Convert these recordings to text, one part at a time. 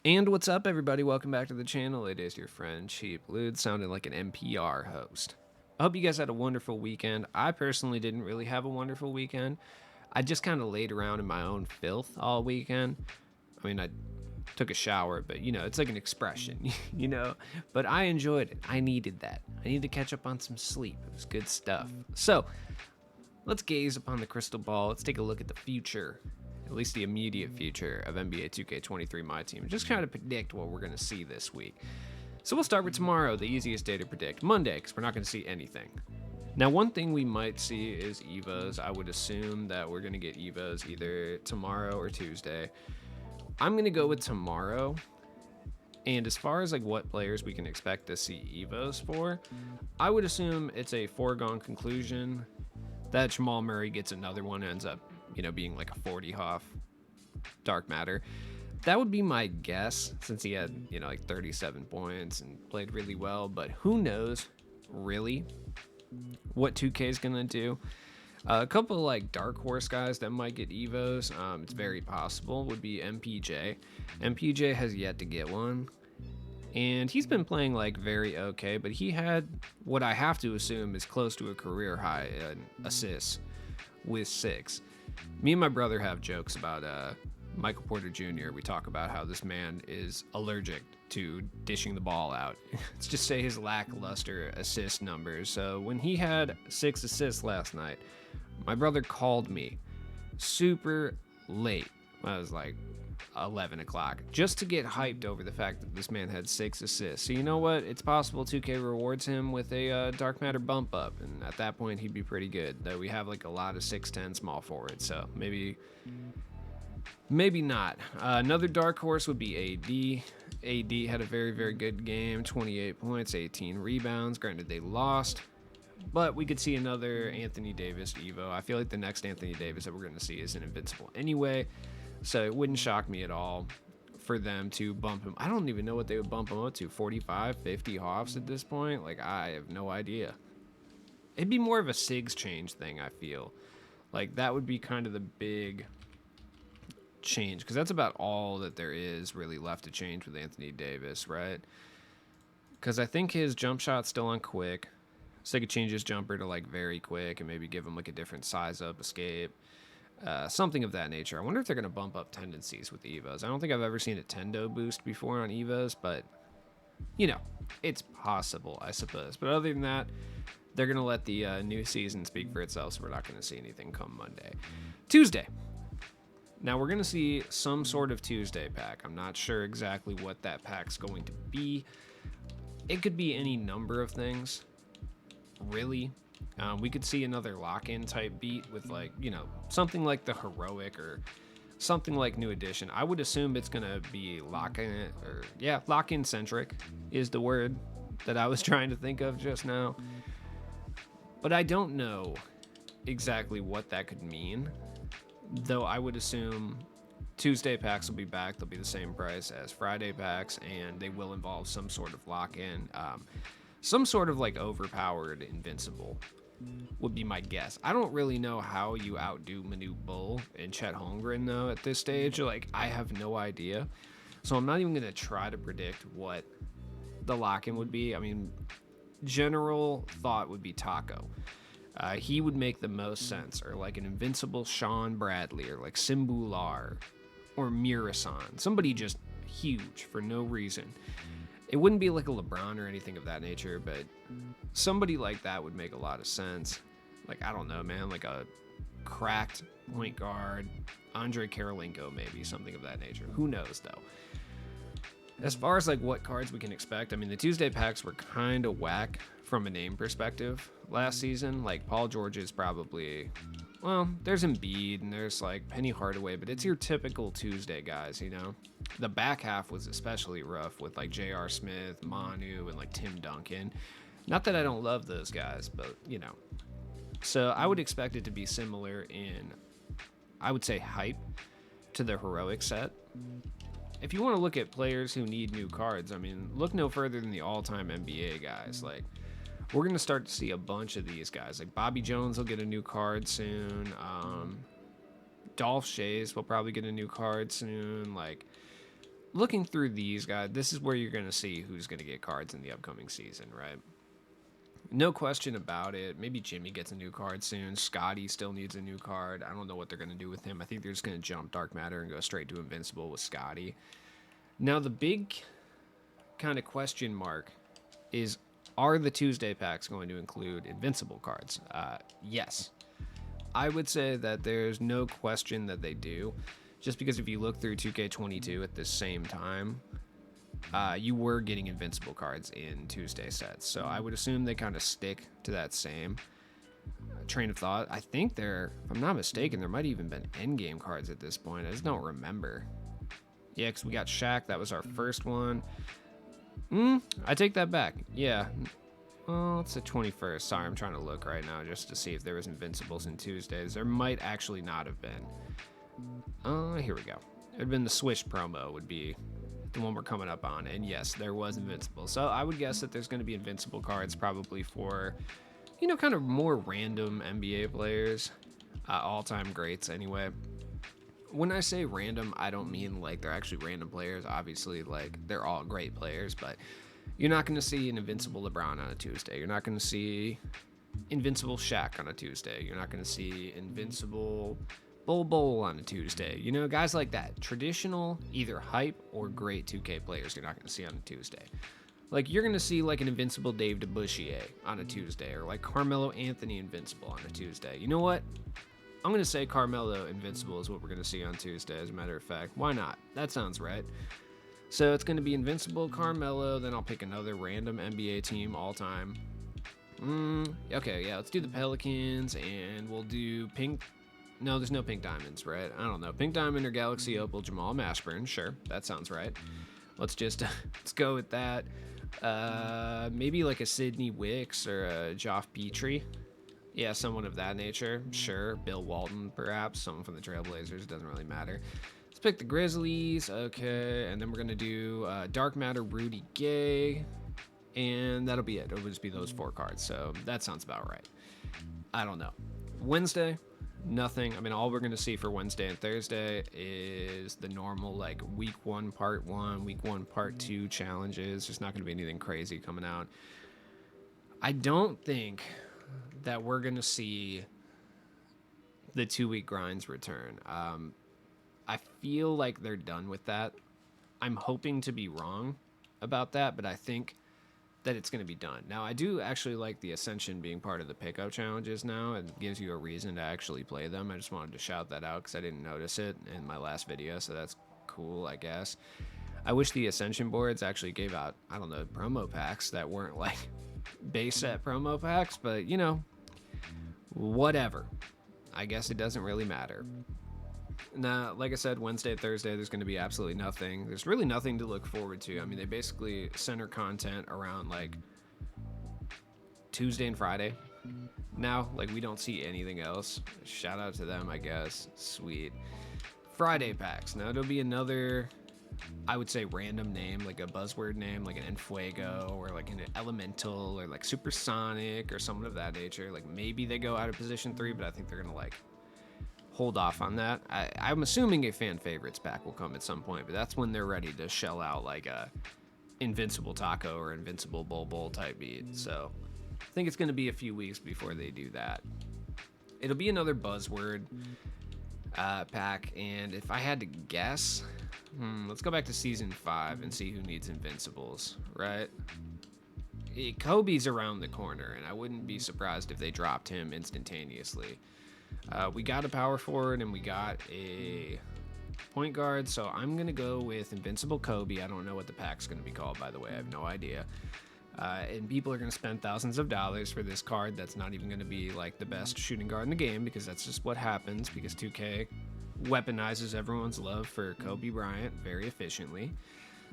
And what's up, everybody? Welcome back to the channel. It is your friend Cheap Lude, sounding like an NPR host. I hope you guys had a wonderful weekend. I personally didn't really have a wonderful weekend. I just kind of laid around in my own filth all weekend. I took a shower, but it's like an expression, But I enjoyed it. I needed that. I needed to catch up on some sleep. It was good stuff. So, let's gaze upon the crystal ball. Let's take a look at the future, at least the immediate future of NBA 2K23 My Team. Just kind of predict what we're going to see this week. So we'll start with tomorrow, the easiest day to predict. Monday, because we're not going to see anything. Now, one thing we might see is EVOs. I would assume that we're going to get EVOs either tomorrow or Tuesday. I'm going to go with tomorrow. And as far as like what players we can expect to see EVOs for, I would assume it's a foregone conclusion that Jamal Murray gets another one, ends up, being like a 40 Hoff dark matter. That would be my guess, since he had, like 37 points and played really well. But who knows, really, what 2K is going to do. A couple of like dark horse guys that might get Evos, it's very possible, would be MPJ. MPJ has yet to get one. And he's been playing like very okay, but he had what I have to assume is close to a career high in assists with 6. Me and my brother have jokes about Michael Porter Jr. We talk about how this man is allergic to dishing the ball out. Let's just say his lackluster assist numbers. So when he had 6 assists last night, my brother called me super late. I was like 11 o'clock just to get hyped over the fact that this man had 6 assists. So you know what? It's possible 2K rewards him with a dark matter bump up, and at that point he'd be pretty good. Though we have like a lot of 6'10 small forwards, so maybe not. Another dark horse would be AD. AD had a very good game, 28 points, 18 rebounds. Granted, they lost, but we could see another Anthony Davis Evo. I feel like the next Anthony Davis that we're going to see is an invincible anyway, so it wouldn't shock me at all for them to bump him. I don't even know what they would bump him up to, 45, 50 Hoffs at this point? Like, I have no idea. It'd be more of a SIGs change thing, I feel. Like, that would be kind of the big change, because that's about all that there is really left to change with Anthony Davis, right? Because I think his jump shot's still on quick, so they could change his jumper to like very quick and maybe give him like a different size up escape, something of that nature. I wonder if they're going to bump up tendencies with the Evos. I don't think I've ever seen a Tendo boost before on Evos, but it's possible, I suppose. But other than that, they're going to let the new season speak for itself, so we're not going to see anything come Monday. Tuesday. Now we're going to see some sort of Tuesday pack. I'm not sure exactly what that pack's going to be. It could be any number of things, really. We could see another lock-in type beat with like, something like the Heroic or something like New Edition. I would assume it's going to be lock-in centric is the word that I was trying to think of just now. But I don't know exactly what that could mean. Though I would assume Tuesday packs will be back. They'll be the same price as Friday packs, and they will involve some sort of lock-in. Some sort of like overpowered invincible would be my guess. I don't really know how you outdo Manute Bull and Chet Holmgren, though, at this stage. Like, I have no idea. So I'm not even going to try to predict what the lock-in would be. I mean, general thought would be Taco. He would make the most sense, or like an invincible Sean Bradley, or like Simbular, or Murasan. Somebody just huge for no reason. It wouldn't be like a LeBron or anything of that nature, but somebody like that would make a lot of sense. Like, I don't know, man, like a cracked point guard, Andre Karolinko, maybe, something of that nature. Who knows, though? As far as like what cards we can expect, I mean, the Tuesday packs were kind of whack from a name perspective last season. Like, Paul George is probably, well, there's Embiid and there's like Penny Hardaway, but it's your typical Tuesday guys, The back half was especially rough with like J.R. Smith, Manu, and like Tim Duncan. Not that I don't love those guys, but So I would expect it to be similar in, I would say, hype to the Heroic set. If you want to look at players who need new cards, I mean, look no further than the all-time NBA guys. Like, we're going to start to see a bunch of these guys. Like, Bobby Jones will get a new card soon. Dolph Shays will probably get a new card soon. Like, looking through these guys, this is where you're going to see who's going to get cards in the upcoming season, right? No question about it. Maybe Jimmy gets a new card soon. Scotty still needs a new card. I don't know what they're going to do with him. I think they're just going to jump Dark Matter and go straight to Invincible with Scotty. Now, the big kind of question mark is, are the Tuesday packs going to include Invincible cards? Yes. I would say that there's no question that they do. Just because if you look through 2K22 at the same time, you were getting Invincible cards in Tuesday sets. So I would assume they kind of stick to that same train of thought. I think if I'm not mistaken, there might even been endgame cards at this point. I just don't remember. Yeah, because we got Shaq. That was our first one. I take that back. Yeah. Oh, it's the 21st. Sorry, I'm trying to look right now just to see if there was Invincibles in Tuesdays. There might actually not have been. Here we go. It would have been the Swish promo would be the one we're coming up on. And yes, there was Invincible. So I would guess that there's going to be Invincible cards probably for, kind of more random NBA players. All-time greats anyway. When I say random, I don't mean like they're actually random players. Obviously, like they're all great players, but you're not going to see an Invincible LeBron on a Tuesday. You're not going to see Invincible Shaq on a Tuesday. You're not going to see Invincible Bol on a Tuesday. Guys like that. Traditional, either hype or great 2K players you're not going to see on a Tuesday. Like, you're going to see like an Invincible Dave DeBusschere on a Tuesday, or like Carmelo Anthony Invincible on a Tuesday. You know what? I'm going to say Carmelo Invincible is what we're going to see on Tuesday, as a matter of fact. Why not? That sounds right. So it's going to be Invincible, Carmelo, then I'll pick another random NBA team all time. Okay, yeah, let's do the Pelicans, and we'll do Pink. No, there's no Pink Diamonds, right? I don't know. Pink Diamond or Galaxy Opal, Jamal Mashburn. Sure, that sounds right. Let's go with that. Maybe like a Sidney Wicks or a Geoff Petrie. Yeah, someone of that nature. Sure. Bill Walton, perhaps. Someone from the Trailblazers. Doesn't really matter. Let's pick the Grizzlies. Okay. And then we're going to do Dark Matter, Rudy Gay. And that'll be it. It'll just be those 4 cards. So that sounds about right. I don't know. Wednesday, nothing. I mean, all we're going to see for Wednesday and Thursday is the normal, like, week 1, part 1, week 1, part 2 challenges. There's not going to be anything crazy coming out. I don't think that we're going to see the 2-week grinds return. I feel like they're done with that. I'm hoping to be wrong about that, but I think that it's going to be done. Now, I do actually like the Ascension being part of the pickup challenges now. It gives you a reason to actually play them. I just wanted to shout that out because I didn't notice it in my last video, so that's cool, I guess. I wish the Ascension boards actually gave out, I don't know, promo packs that weren't like base set promo packs, but whatever. I guess it doesn't really matter. Now, like I said, Wednesday, Thursday, there's going to be absolutely nothing. There's really nothing to look forward to. I mean, they basically center content around like Tuesday and Friday. Now, like, we don't see anything else. Shout out to them, I guess. Sweet. Friday packs. Now, it'll be another, I would say, random name, like a buzzword name, like an Enfuego or like an Elemental or like Supersonic or someone of that nature. Like, maybe they go out of position 3, but I think they're going to like hold off on that. I'm assuming a fan favorites pack will come at some point, but that's when they're ready to shell out like a Invincible Taco or Invincible Bol type beat. So I think it's going to be a few weeks before they do that. It'll be another buzzword pack, and if I had to guess, let's go back to season 5 and see who needs Invincibles, right? Kobe's around the corner, and I wouldn't be surprised if they dropped him instantaneously. We got a power forward and we got a point guard, so I'm going to go with Invincible Kobe. I don't know what the pack's going to be called, by the way. I have no idea. And people are going to spend thousands of dollars for this card that's not even going to be like the best shooting guard in the game, because that's just what happens, because 2K weaponizes everyone's love for Kobe Bryant very efficiently.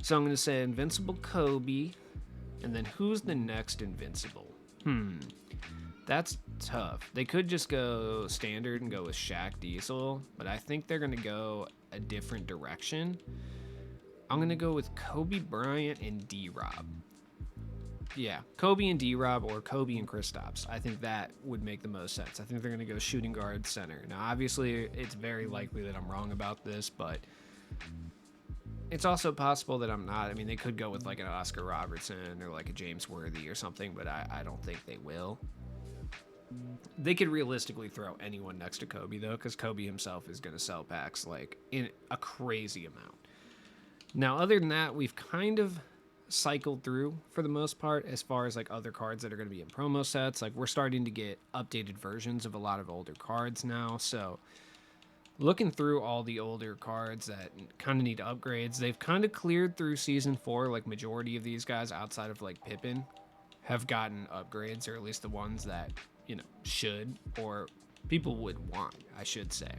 So I'm going to say Invincible Kobe, and then who's the next Invincible? That's tough. They could just go standard and go with Shaq Diesel, but I think they're going to go a different direction. I'm going to go with Kobe Bryant and D-Rob. Yeah, Kobe and D-Rob, or Kobe and Kristaps. I think that would make the most sense. I think they're going to go shooting guard center. Now, obviously, it's very likely that I'm wrong about this, but It's also possible that I'm not. I mean, they could go with like an Oscar Robertson or like a James Worthy or something, but I don't think they will. They could realistically throw anyone next to Kobe though, because Kobe himself is going to sell packs like in a crazy amount. Now, other than that, we've kind of cycled through for the most part as far as like other cards that are going to be in promo sets. Like we're starting to get updated versions of a lot of older cards now. So looking through all the older cards that kind of need upgrades, they've kind of cleared through season 4. Like majority of these guys outside of like Pippin have gotten upgrades, or at least the ones that, you know, should or people would want, I should say.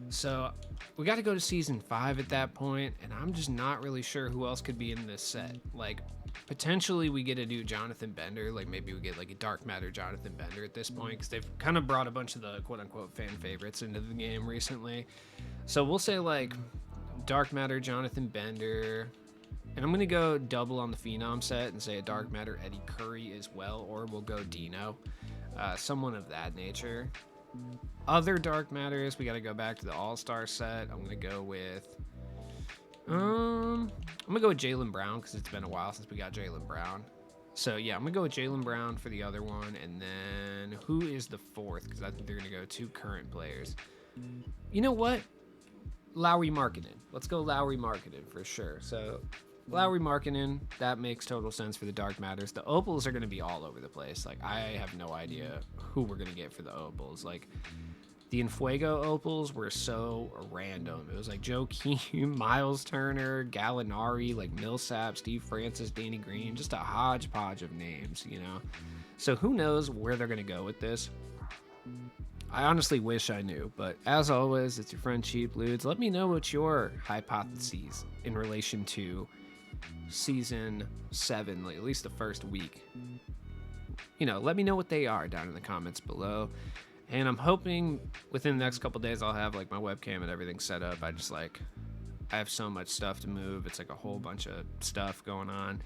So we got to go to season 5 at that point, and I'm just not really sure who else could be in this set. Like potentially we get a new Jonathan Bender, like maybe we get like a Dark Matter Jonathan Bender at this point, because they've kind of brought a bunch of the quote unquote fan favorites into the game recently. So we'll say like Dark Matter Jonathan Bender, and I'm going to go double on the Phenom set and say a Dark Matter Eddie Curry as well, or we'll go Dino, someone of that nature. Other Dark Matters, we got to go back to the All-Star set. I'm going to go with Jaylen Brown, because it's been a while since we got Jaylen Brown. So yeah, I'm gonna go with Jaylen Brown for the other one, and then who is the fourth? Because I think they're gonna go 2 current players. You know what? Lauri Markkanen. Let's go Lauri Markkanen for sure. So Lauri Markkanen, that makes total sense for the Dark Matters. The Opals are gonna be all over the place. Like I have no idea who we're gonna get for the Opals. Like the Enfuego Opals were so random. It was like Joe Keem, Miles Turner, Gallinari, like Millsap, Steve Francis, Danny Green, just a hodgepodge of names, you know? So who knows where they're going to go with this? I honestly wish I knew, but as always, it's your friend Cheap Ludes. Let me know what your hypotheses in relation to season 7, like at least the first week. You know, let me know what they are down in the comments below. And I'm hoping within the next couple days I'll have like my webcam and everything set up. I have so much stuff to move. It's like a whole bunch of stuff going on.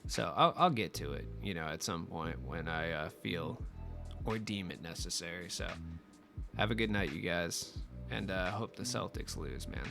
So I'll get to it, you know, at some point when I feel or deem it necessary. So have a good night, you guys. And hope the Celtics lose, man.